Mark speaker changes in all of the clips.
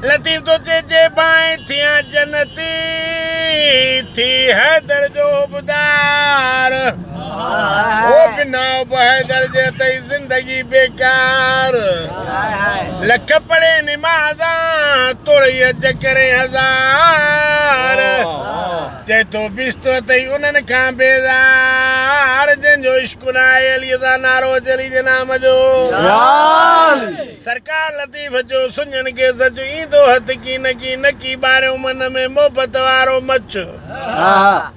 Speaker 1: लतीफ तो जे बाएं थिया जन्नती थी हैदर जो बुदार ओ बिना हैदर जे तई जिंदगी बेकार लख पड़े नमाज़ा तोड़ी अज करे हजार चे तो बिस्तो तई उन्हनि खां बेज़ार जंहिंजो इश्क नाहे अलीअ सां नारो चली जे नाम जो सरकार लतीफ़ जो सुञनि खे सच ईंदो हथ की नकी ॿारियो मन में मोहबत वारो मच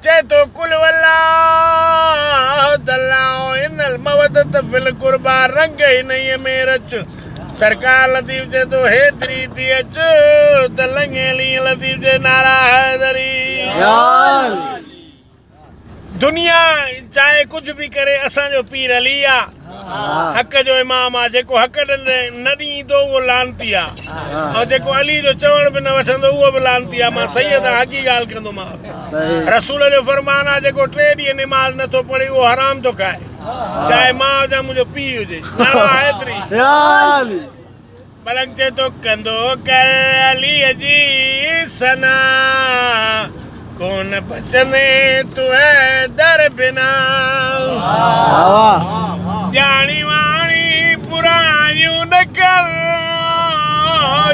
Speaker 1: चे तो कुल वल्लाह दल्लाह इनल मवदत फिल कुर्बा रंग ही नहीं में रच सरकार लतीफ़ जे तो हेतरी थी अच त लंघेली लतीफ़ जे नारा हैदरी दुनिया चाहे कुछ भी करे असांजो पीर अली आ हक जो इमाम आ जेको हक न ॾींदो उहो लानती आ ऐं जेको अली जो चवण बि न वठंदो उहो बि लानती आ मां सैयद हक़ी ॻाल्हि कंदोमांव रसूल जो फरमान आहे जेको 3 ॾींहं निमाज़ नथो पढ़े उहो हराम थो खाए चाहे मां हुजां मुंहिंजो पीउ हुजे नारा हैदरी मलंग चए तो कंदो कर अलीअ जी सना कौन बचने तू है दर बिना जानी वाणी बुरायूं न कर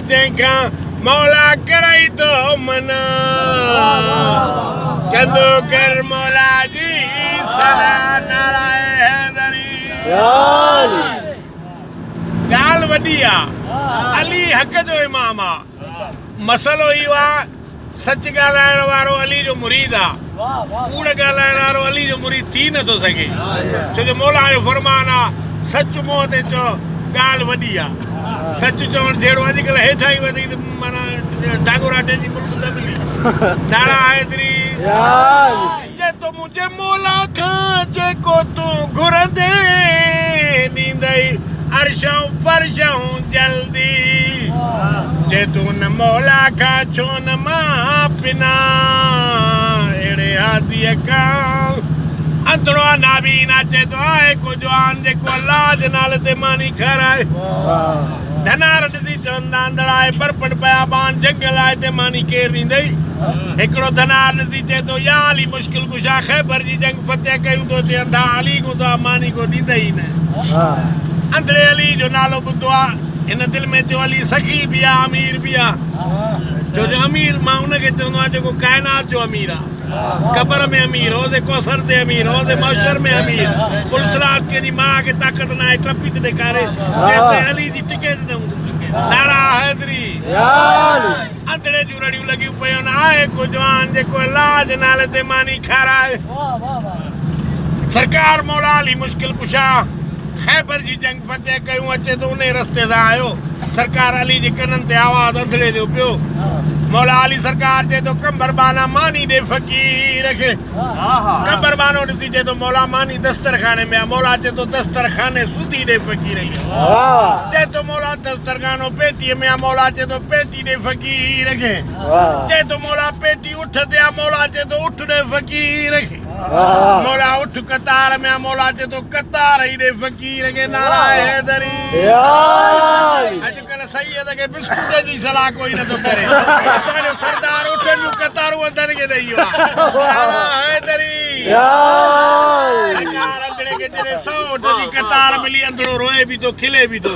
Speaker 1: जंहिंखां मौला कराई तो मना कंदो कर मौला जी सना नारा हैदरी ॻाल्हि वॾी आहे अली हक़ जो इमाम आहे मसइलो इहो आहे सच ॻाल्हाइण वारो अली जो मुरीद आहे कूड़ ॻाल्हाइण वारो अली जो मुरीद थी नथो सघे छो जो मौला जो फरमान आहे सच मुंहं ते चओ ॻाल्हि वॾी आहे सच चवण जहिड़ो अॼुकल्ह हेठां ई वधी माना डागोराटे जी मुल्क न मिली नारा हैदरी जे तो मुंहिंजे मौला खां जेको तूं घुरंदे ॾींदई अर्शऊं फर्शऊं जल्दी जे तूं न मौला खां छो न मां पिना अहिड़े हादीअ खां अंदरो नाबीना चए तो आहे को जवान जेको अल्लाह जे नाले ते मानी खाराए धनार ॾिसी चवंदा अंदड़ाए परपट पिया बान जंगल आहे ते मानी केरु ॾींदई हिकिड़ो धनार ॾिसी चए तो या अली मुश्किल कुशा ख़ैबर जी जंग फतेह कयूं तो चवंदा अली को तो मानी को ॾींदई न अंदरे अली जो नालो ॿुधो आहे हिन दिलि में चयो अली सखी बि आहे अमीर बि आहे छो जो अमीर मां उनखे चवंदो आहियां जेको काइनात जो अमीर आहे क़बर में अमीर हो कौसर ते अमीर हो मशर में अमीर पुलसरात के जी मां खे ताक़त न आहे टपी ते ॾेखारे जेसिताईं अली जी टिकट न हूंदी नारा हैदरी अंदरे जूं रड़ियूं लॻियूं पयूं आहे को जवान जेको अल्लाह जे नाले ते मानी खाराए सरकार मौला अली मुश्किल कुशा ख़ैबर जी जंग फतेह कयूं अचे तो उन रस्ते सां आयो सरकार अली जे कननि ते आवाज़ अंधड़े जो पियो मौला अली सरकार चए तो कंबर बाना मानी ॾे फ़क़ीर खे कंबर बानो ॾिसी चए तो मौला मानी दस्तरखाने में आहे मौला चए तो दस्तरखाने सूदी ॾे फ़क़ीर खे चए तो मौला दस्तरखानो पेटीअ में आहे मौला चए तो पेटी ॾे फ़क़ीर खे चए तो मौला पेटी उठ ते आहे मौला चए तो उठ ॾे फ़क़ीर खे मौला उठ कतार में मौला चए तो कतार ई ॾे फ़क़ीर खे नारा हैदरी अॼुकल्ह सैयद खे बिस्कुट जी सलाह कोई नथो करे असांजो सरदार उठनि जूं कतारूं अंदरि खे ॾेई वियो आहे नारा हैदरी सरकार अंदरे खे जॾहिं 100 उठ जी कतार मिली अंदरो रोए बि थो खिले बि थो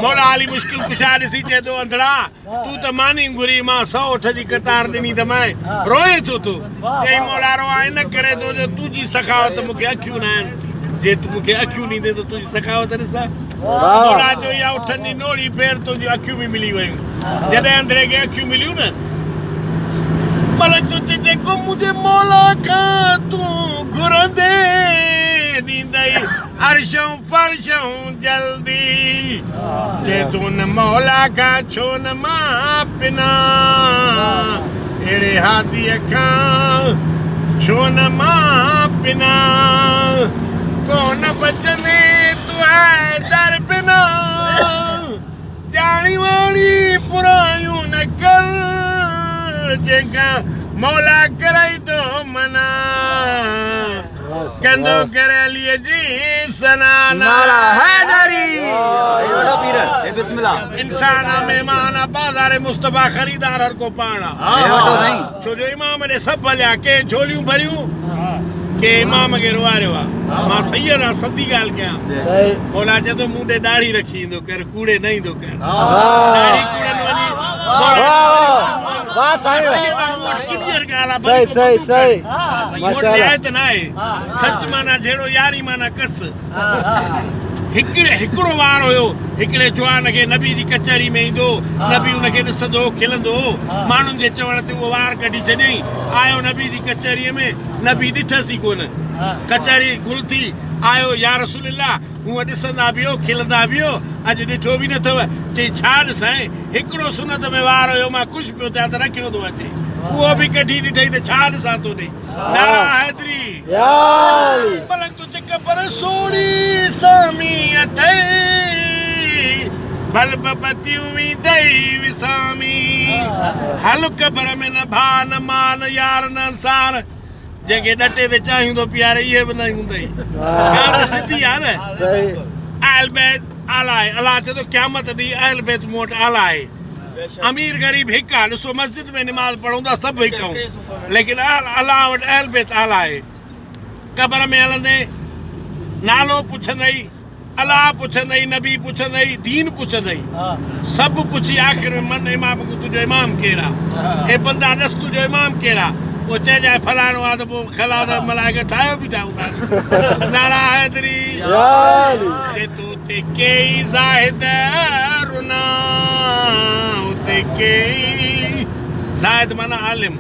Speaker 1: मौला अली मुश्किल कुशा ॾिसी चए तो अंदड़ा तूं त मानी घुरी मां 100 उठ जी कतार ॾिनी त मां रोए छो तूं चई मौला रोआ इन करे तो जो तुंहिंजी सखावत मूंखे अखियूं न आहिनि जे तूं मूंखे अखियूं ॾींदे त तुंहिंजी सखावत ॾिसां मौला जो या उठनि जी नोड़ी फेर तुंहिंजियूं अखियूं बि मिली वियूं जॾहिं अंदरे खे अखियूं मिलियूं न मलक तो जेको मुंहिंजे मौला खां तूं घुरंदे ॾींदई अर्शऊं फर्शऊं जल्दी जे तूं न मौला खां छो न मां पिना अहिड़े हादीअ खां छो न मां पिना कोन बचंदे तू है दर बिना जानी वाणी बुरायूं न कर जंहिंखां मौला कराई तो मना कंदो कर अली जी सना
Speaker 2: नारा हैदरी बिस्मिल्लाह
Speaker 1: इंसान मेहमान बाज़ार मुस्तफा खरीदार हर को पाना छो जो इमाम ने सब भलिया के झोलियूं भरियूं के इमाम के रुआरियो मां सैयद सदी गाल कया मौला जदो मुंडे दाढ़ी रखी इंदो कर कूड़े नहीं दो कर दाढ़ी कूड़न वनी
Speaker 2: वाह साईं सही माशाल्लाह
Speaker 1: नाए सच माना जेड़ो यारी माना कस हिकिड़ो वार हुयो हिकिड़े जवान खे नबी जी कचहरी में ईंदो नबी उनखे ॾिसंदो खिलंदो माण्हुनि जे चवण ते उहो वार कढी छॾियईं आयो नबी जी कचहरीअ में नबी ॾिठसि ई कोन कचहरी गुल थी आयो या रसूलल्लाह हूअं ॾिसंदा बियो खिलंदा बियो अॼु ॾिठो बि न अथव चई छा ॾिसां हिकिड़ो सुनत में वार हुयो मां ख़ुशि पियो थियां त रखियो थो अचे उहो बि कढी ॾिठई त छा ॾिसां थो ॾे नारा हैदरी पलंग तो चक पर सोड़ी सामी अथई बल बतियूं दई विसामी हल कबर में न भा न मान यार न अंसार जंहिंखे ॾटे ते चाहियूं थो प्यारे इहे बि न हूंदई ॻाल्हि त सिधी आहे न अहल बैत आला आहे अलाह चए थो क़यामत ॾींहुं अहल बैत मूं वटि आला आहे अमीर गरीब हिकु आहे ॾिसो मस्जिद में निमाज़ पढ़ूं था सभु हिकु लेकिन अलाह वटि अहल बैत आला आहे कबर में हलंदे नालो पुछंदई अलाह पुछंदई नबी पुछंदई दीन पुछंदई सभु पुछी आख़िर में मन इमाम तुंहिंजो इमाम केरु आहे हे बंदा ॾस तुंहिंजो इमाम केरु आहे पोइ चइजांइ फलाणो आहे त पोइ खला त मलाइके ठाहियो बि था नारा हैदरी तूं ते कई ज़ाहिद रुना उते कई ज़ाहिद माना आलिम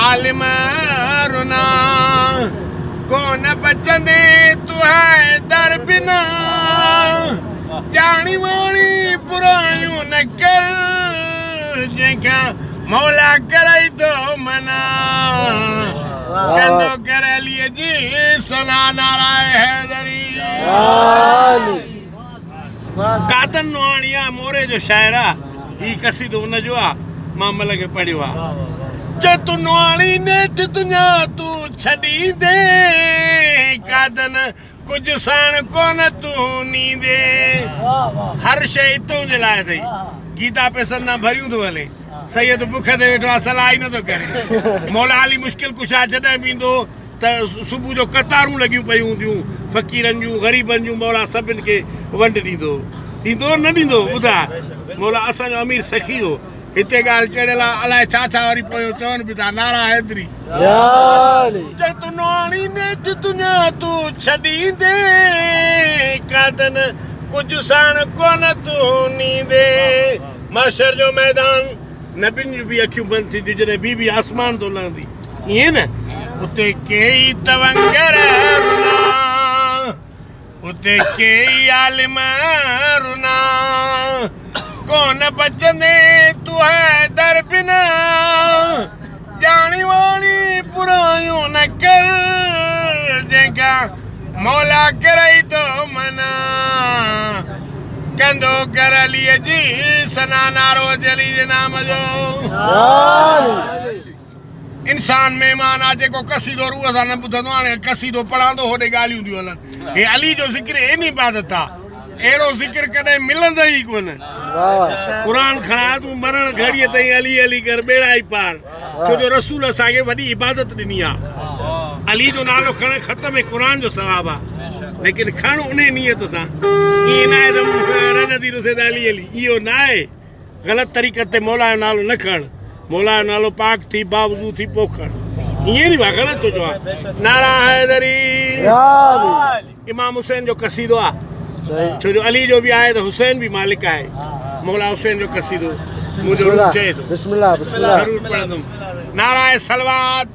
Speaker 1: आलिम रुना कोन बचंदे तू है दर बिना जानी वाणी पुरायूं न कर जंहिंखा मौला कराई तो मना कंदो कर अली जी सना नारा हैदरी कातन नवाणिया मोरे जो शाइर आहे ही कसीदो उन जो आहे मां मल खे पढ़ियो आहे चे तू नवाणी नेठ दुनिया तू छॾी दे कादन कुछ साण कोन तू नींदे हर शइ हितों जे लाइ अथई गीता पैसनि सां भरियूं थो हले सैयद बुख ते वेठो आहे सलाह ई नथो करे मौला अली मुश्किल कुशा जॾहिं बि ईंदो त सुबुह जो कतारूं लॻियूं पयूं हूंदियूं फ़क़ीरनि जूं ग़रीबनि जूं मौला सभिनि खे वंड ॾींदो न ॾींदो ॿुधा मौला असांजो अमीर सखी हो हिते ॻाल्हि चढ़ियल आहे अलाए छा छा वरी पोइ चवनि बि था नारा हैदरी तू नवाणी नेठ दुनिया तू छॾी दे कादन कुझु साण कोन तू नींदे माशर जो मैदान नबियुनि जूं बि अखियूं बंदि थींदियूं जॾहिं बीबी आसमान तो लहंदी ईअं न उते कई तवंगर रुना उते कई आलिम रुना कोन बचंदे तू है दर बिना जानी वाली बुरायूं न कर जंहिंखा मौला कराई तो मना कंदो कर अली जी सना नारो जली जे नाम जो इंसान मेहमान आहे जेको कसीदो रूह सां न ॿुधंदो हाणे कसीदो पढ़ंदो होॾे ॻाल्हियूं थियूं हलनि हे अली जो ज़िक्र एनी इबादत आहे अहिड़ो ज़िक्र कॾहिं मिलंदो ई कोन क़ुरान खणा तूं मरण घड़ीअ ताईं अली अली कर ॿेड़ा ई पार छो जो रसूल असांखे वॾी इबादत ॾिनी आहे अली जो नालो खण ख़तम में क़ुरान जो सवाबु आहे लेकिन खण उन नीयत सां ईअं न आहे त रन थी रुसे त अली अली इहो न आहे ग़लति तरीक़े ते मौला जो नालो न खण मौला जो नालो पाक थी बावजू थी पोइ खण ईअं नी आहे ग़लति थो चवां नारा हैदरी इमाम हुसैन जो कसीदो आहे छो जो अली जो बि आहे त हुसैन बि मालिक आहे मौला हुसैन जो कसीदो मुंहिंजो चए थो ज़रूरु पढ़ंदुमि नारा सलवात